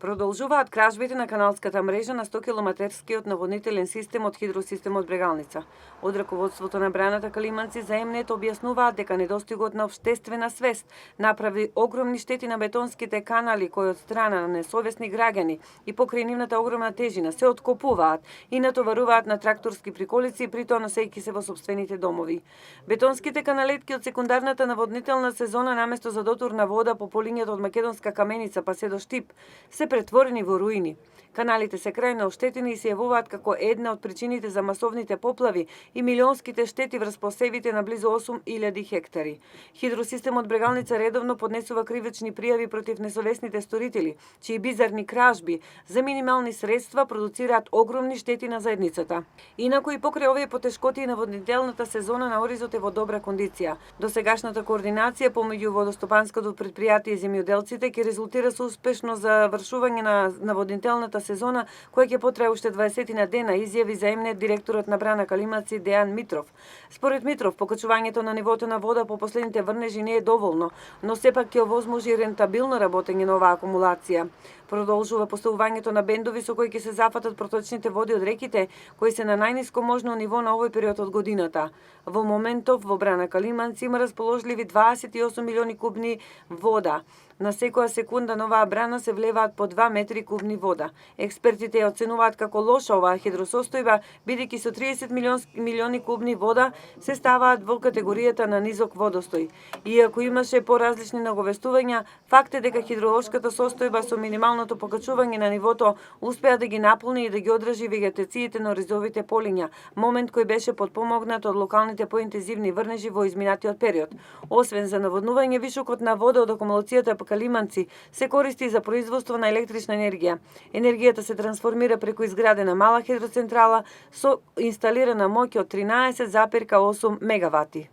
Продолжуваат кражбите на каналската мрежа на 100-километерскиот наводнителен систем од хидросистемот Брегалница. Од раководството на браната Калиманци за ЕМНЕТ објаснуваат дека недостигот на општествена свест направи огромни штети на бетонските канали кои од страна на несовесни граѓани и покрај нивната огромна тежина се откопуваат и натоваруваат на тракторски приколици, притоа носејќи се во сопствените домови. Бетонските каналетки од секундарната наводнителна сезона наместо за дотур на вода по полињата од Македонска каменица па се до Штип се претворени во руини. Каналите се крајно оштетени и се јавуваат како една од причините за масовните поплави и милионските штети врз посевите на близу 8.000 хектари. Хидросистемот Брегалница редовно поднесува кривични пријави против несовесните сторители, чии бизарни кражби за минимални средства продуцираат огромни штети на заедницата. Инаку и покрај овие потешкоти и наводнителната сезона на Оризот е во добра кондиција. Досегашната координација помеѓу водостопанското претпријатие и земјоделците ќе резултира со успешно завршување на наводнителната сезона, која ќе потрае уште 20 на дена, изјави за ЕМНЕТ директорот на Брана Калиманци Дејан Митров. Според Митров, покачувањето на нивото на вода по последните врнежи не е доволно, но сепак ќе овозможи рентабилно работење на оваа акумулација. Продолжува поставувањето на бендови со кои ќе се зафатат проточните води од реките, кои се на најниско можно ниво на овој период од годината. Во моментов во Брана Калиманци има расположливи 28 милиони кубни вода. На секоја секунда на оваа брана се влеваат по 2 метри кубни вода. Експертите ја оценуваат како лоша оваа хидросостојба, бидејќи со 30 милиони кубни вода се ставаат во категоријата на низок водостој. Иако имаше поразлични наговестувања, факт е дека хидролошката состојба со минималното покачување на нивото успеа да ги наполни и да ги одржи вегетациите на оризовите полиња, момент кој беше потпомогнат од локалните поинтензивни врнежи во изминатиот период. Освен за наводнување, вишокот на вода од акумулацијата Калиманци се користи за производство на електрична енергија. Енергијата се трансформира преку изградена мала хидроцентрала со инсталирана моќ од 13,8 мегавати.